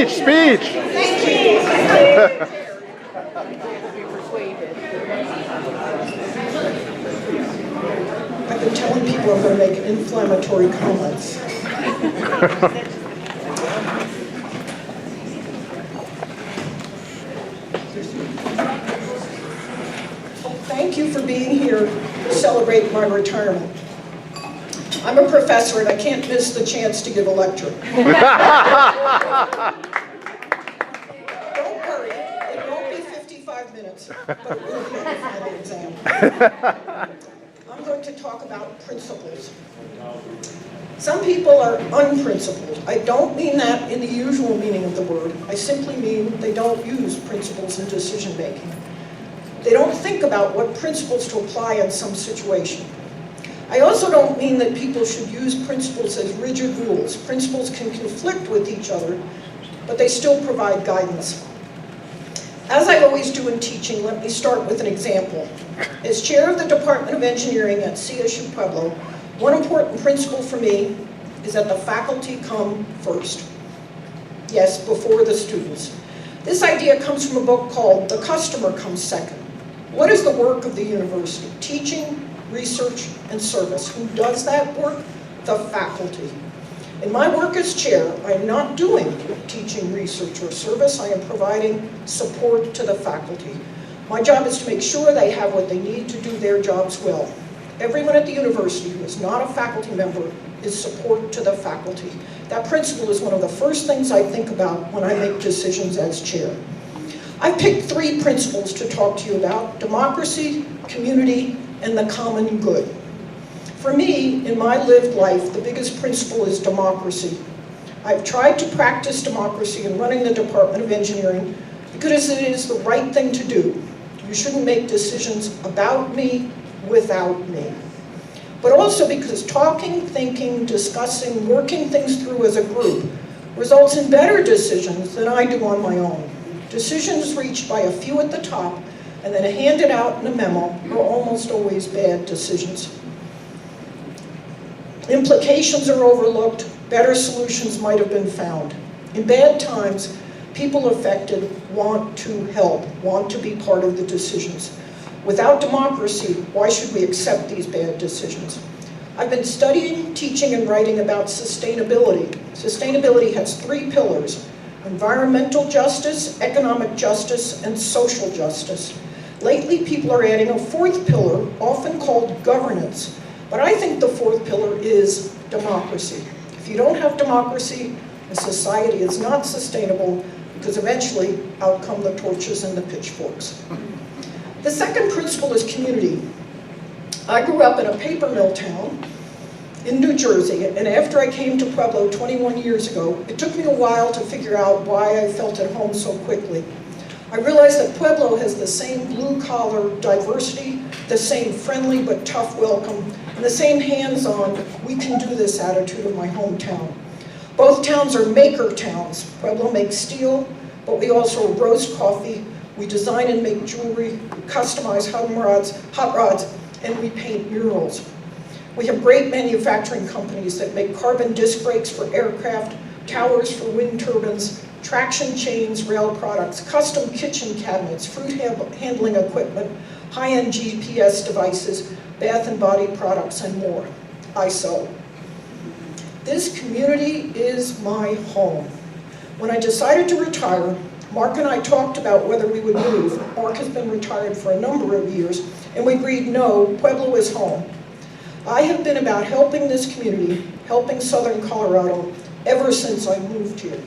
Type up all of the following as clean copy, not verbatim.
Speech. I've been telling people I'm going to make inflammatory comments. Thank you for being here to celebrate my retirement. I'm a professor and I can't miss the chance to give a lecture. Don't worry, it won't be 55 minutes, but it will be the final exam. I'm going to talk about principles. Some people are unprincipled. I don't mean that in the usual meaning of the word. I simply mean they don't use principles in decision making. They don't think about what principles to apply in some situation. I also don't mean that people should use principles as rigid rules. Principles can conflict with each other, but they still provide guidance. As I always do in teaching, let me start with an example. As chair of the Department of Engineering at University-Pueblo, one important principle for me is that the faculty come first. Yes, before the students. This idea comes from a book called The Customer Comes Second. What is the work of the university? Teaching, research, and service. Who does that work? The faculty. In my work as chair, I am not doing teaching, research, or service. I am providing support to the faculty. My job is to make sure they have what they need to do their jobs well. Everyone at the university who is not a faculty member is support to the faculty. That principle is one of the first things I think about when I make decisions as chair. I picked 3 principles to talk to you about: democracy, community, and the common good. For me, in my lived life, the biggest principle is democracy. I've tried to practice democracy in running the Department of Engineering because it is the right thing to do. You shouldn't make decisions about me without me. But also because talking, thinking, discussing, working things through as a group results in better decisions than I do on my own. Decisions reached by a few at the top and then handed out in a memo are almost always bad decisions. Implications are overlooked, better solutions might have been found. In bad times, people affected want to help, want to be part of the decisions. Without democracy, why should we accept these bad decisions? I've been studying, teaching, and writing about sustainability. Sustainability has 3 pillars: environmental justice, economic justice, and social justice. Lately, people are adding a 4th pillar, often called governance. But I think the 4th pillar is democracy. If you don't have democracy, a society is not sustainable because eventually out come the torches and the pitchforks. The second principle is community. I grew up in a paper mill town in New Jersey, and after I came to Pueblo 21 years ago, it took me a while to figure out why I felt at home so quickly. I realized that Pueblo has the same blue-collar diversity, the same friendly but tough welcome, and the same hands-on, we can do this attitude of my hometown. Both towns are maker towns. Pueblo makes steel, but we also roast coffee, we design and make jewelry, we customize hot rods, and we paint murals. We have great manufacturing companies that make carbon disc brakes for aircraft, towers for wind turbines, traction chains, rail products, custom kitchen cabinets, fruit handling equipment, high-end GPS devices, bath and body products, and more. I sew. This community is my home. When I decided to retire, Mark and I talked about whether we would move. Mark has been retired for a number of years, and we agreed, no, Pueblo is home. I have been about helping this community, helping Southern Colorado, ever since I moved here.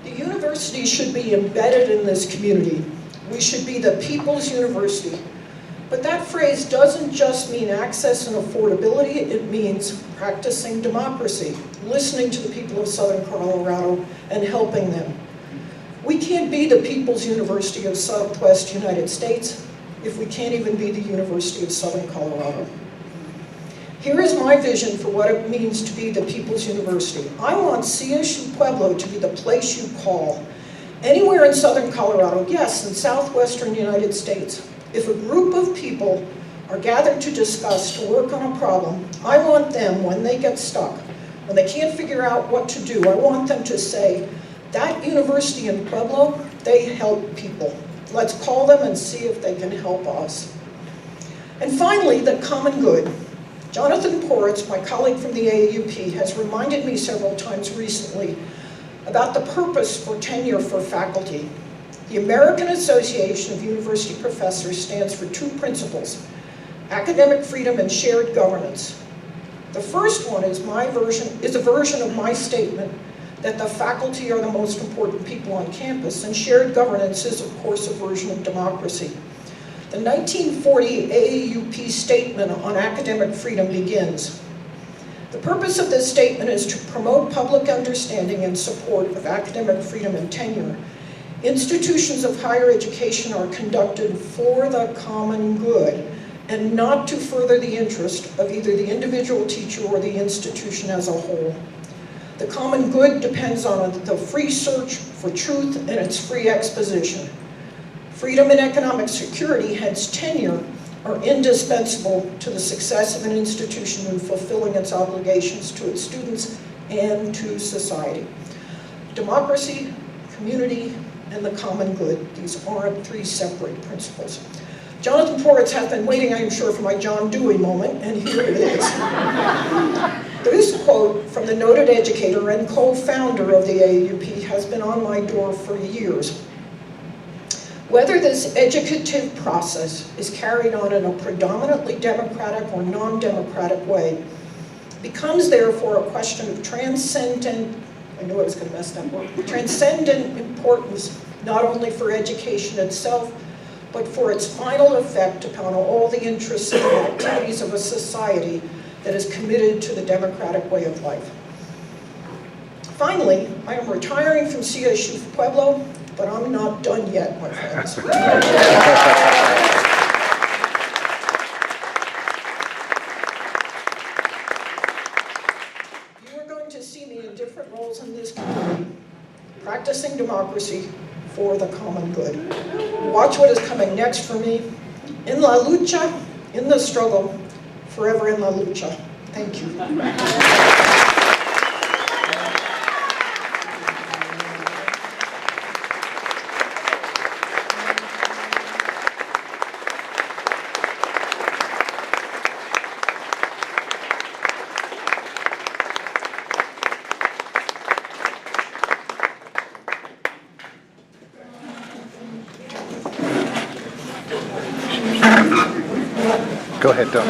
The university should be embedded in this community. We should be the people's university. But that phrase doesn't just mean access and affordability, it means practicing democracy, listening to the people of Southern Colorado and helping them. We can't be the People's University of Southwest United States if we can't even be the University of Southern Colorado. Here is my vision for what it means to be the People's University. I want CSU Pueblo to be the place you call. Anywhere in southern Colorado, yes, in southwestern United States, if a group of people are gathered to discuss, to work on a problem, I want them, when they get stuck, when they can't figure out what to do, I want them to say, that university in Pueblo, they help people. Let's call them and see if they can help us. And finally, the common good. Jonathan Poritz, my colleague from the AAUP, has reminded me several times recently about the purpose for tenure for faculty. The American Association of University Professors stands for two principles: academic freedom and shared governance. The first one is a version of my statement that the faculty are the most important people on campus, and shared governance is, of course, a version of democracy. The 1940 AAUP statement on academic freedom begins, "The purpose of this statement is to promote public understanding and support of academic freedom and tenure. Institutions of higher education are conducted for the common good and not to further the interest of either the individual teacher or the institution as a whole. The common good depends on the free search for truth and its free exposition. Freedom and economic security, hence tenure, are indispensable to the success of an institution in fulfilling its obligations to its students and to society. Democracy, community, and the common good. These aren't three separate principles." Jonathan Poritz has been waiting, I am sure, for my John Dewey moment, and here it is. This quote from the noted educator and co-founder of the AAUP has been on my door for years. "Whether this educative process is carried on in a predominantly democratic or non-democratic way becomes therefore a question of transcendent importance, not only for education itself, but for its final effect upon all the interests and activities of a society that is committed to the democratic way of life." Finally, I am retiring from CSU-Pueblo, but I'm not done yet, my friends. You are going to see me in different roles in this community, practicing democracy for the common good. Watch what is coming next for me. In la lucha, in the struggle, forever in la lucha. Thank you. Go ahead, don't.